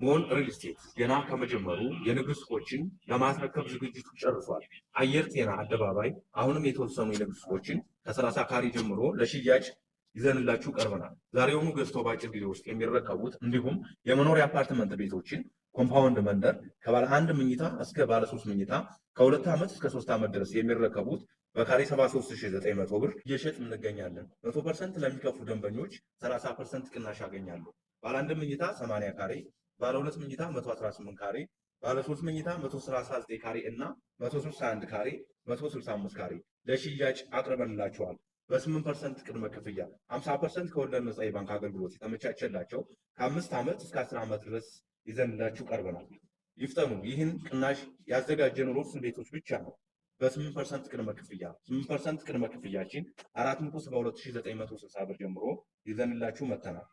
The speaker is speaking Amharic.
ሞን ሪል ስቴት ገና ከመጀመሩ የንግድ ሱቆችን ለማስረከብ ዝግጅቱ ጨርሷል። አየር ጤና አደባባይ አሁንም የተወሰኑ የንግድ ሱቆችን ከ30 ካሬ ጀምሮ ለሽያጭ ይዘንላችሁ ቀርበናል። ዛሬውኑ ገዝተው በአጭር ጊዜ ውስጥ የሚረከቡት እንዲሁም የመኖሪያ አፓርትመንት ቤቶችን ኮምፓውንድ መንደር ከባለ 1 መኝታ እስከ ባለ 3 መኝታ ከ2 ዓመት እስከ 3 ዓመት ድረስ የሚረከቡት በካሬ 73900 ብር እየሸጥ እንገኛለን። 100% ለሚከፍሉ ደንበኞች 30% ቅናሽ ያገኛሉ። ባለ 1 መኝታ 80 ካሬ፣ ባለ 2 መኝታ 118 ካሬ፣ ባለ 3 መኝታ 139 ካሬ እና 161 ካሬ 165 ካሬ ለሽያጭ አቅርበንላቸዋል። በ8% ቅድመ ክፍያ 50% ከወለድ ነፃ የባንክ አገልግሎት የተመቻቸላቸው ከ5 ዓመት እስከ 10 ዓመት ድረስ ይዘንላችሁ ቀርበናል። ይፍጠኑ። ይህን ቅናሽ ያዘጋጀነው ለውስን ቤቶች ብቻ ነው። በ8% ቅድመ ክፍያ 8% ቅድመ ክፍያችን 472,960 ብር ጀምሮ ይዘንላችሁ መተናል።